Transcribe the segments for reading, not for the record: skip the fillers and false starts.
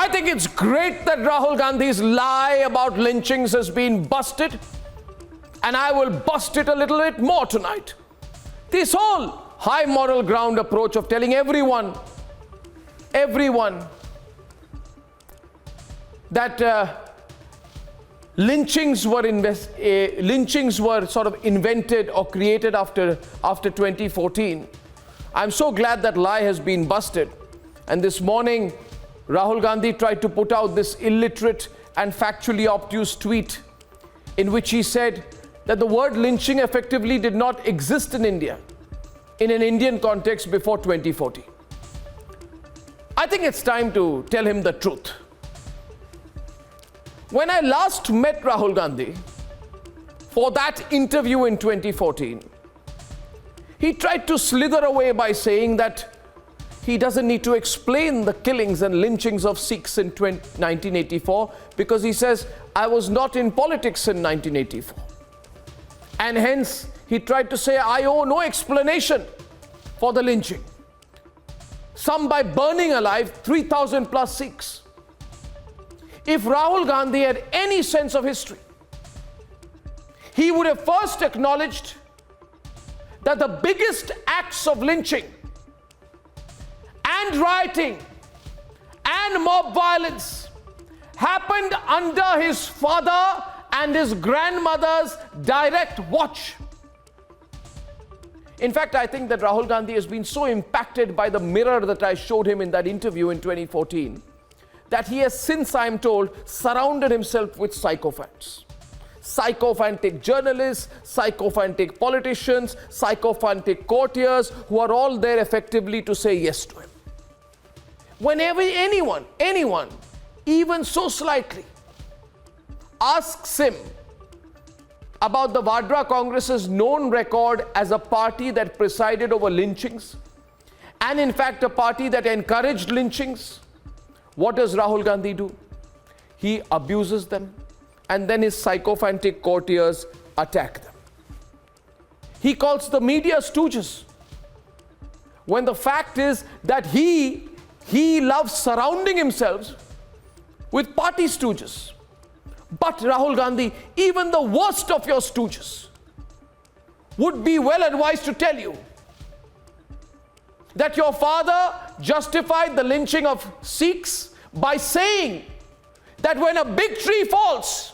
I think it's great that Rahul Gandhi's lie about lynchings has been busted, and I will bust it a little bit more tonight. This whole high moral ground approach of telling everyone that lynchings were sort of invented or created after 2014. I'm so glad that lie has been busted. And this morning, Rahul Gandhi tried to put out this illiterate and factually obtuse tweet in which he said that the word lynching effectively did not exist in India, in an Indian context, before 2014. I think it's time to tell him the truth. When I last met Rahul Gandhi for that interview in 2014, he tried to slither away by saying that he doesn't need to explain the killings and lynchings of Sikhs in 1984 because he says, I was not in politics in 1984. And hence, he tried to say, I owe no explanation for the lynching. Some by burning alive 3,000 plus Sikhs. If Rahul Gandhi had any sense of history, he would have first acknowledged that the biggest acts of lynching and rioting and mob violence happened under his father and his grandmother's direct watch. In fact, I think that Rahul Gandhi has been so impacted by the mirror that I showed him in that interview in 2014 that he has since, I am told, surrounded himself with sycophants. Sycophantic journalists, sycophantic politicians, sycophantic courtiers who are all there effectively to say yes to him. Whenever anyone, even so slightly, asks him about the Vadra Congress's known record as a party that presided over lynchings, and in fact a party that encouraged lynchings, what does Rahul Gandhi do? He abuses them, and then his sycophantic courtiers attack them. He calls the media stooges, when the fact is that he loves surrounding himself with party stooges. But Rahul Gandhi, even the worst of your stooges would be well advised to tell you that your father justified the lynching of Sikhs by saying that when a big tree falls,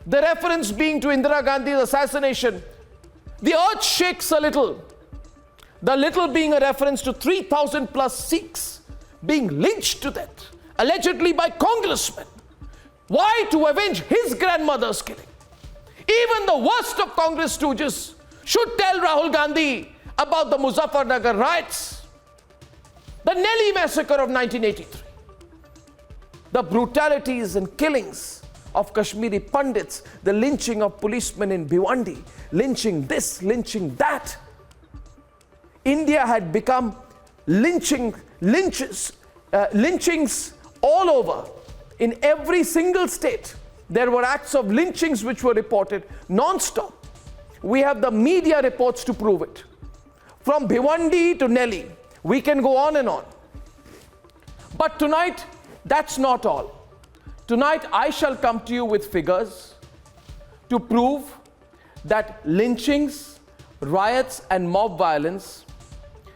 the reference being to Indira Gandhi's assassination, the earth shakes a little. The little being a reference to 3,000 plus Sikhs being lynched to death, allegedly by congressmen. Why? To avenge his grandmother's killing. Even the worst of Congress stooges should tell Rahul Gandhi about the Muzaffarnagar riots, the Nelly massacre of 1983, the brutalities and killings of Kashmiri Pandits, the lynching of policemen in Bhiwandi, lynching this, lynching that. India had become lynchings all over. In every single state, there were acts of lynchings which were reported non-stop. We have the media reports to prove it. From Bhiwandi to Nelly, we can go on and on. But tonight, that's not all. Tonight, I shall come to you with figures to prove that lynchings, riots, and mob violence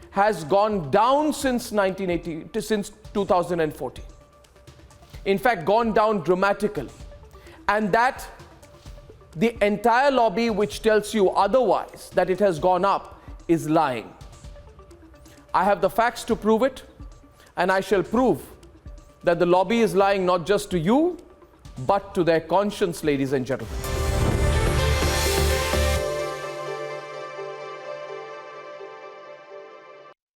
has gone down since 2014. In fact, gone down dramatically. And that the entire lobby which tells you otherwise, that it has gone up, is lying. I have the facts to prove it, and I shall prove that the lobby is lying not just to you, but to their conscience, ladies and gentlemen.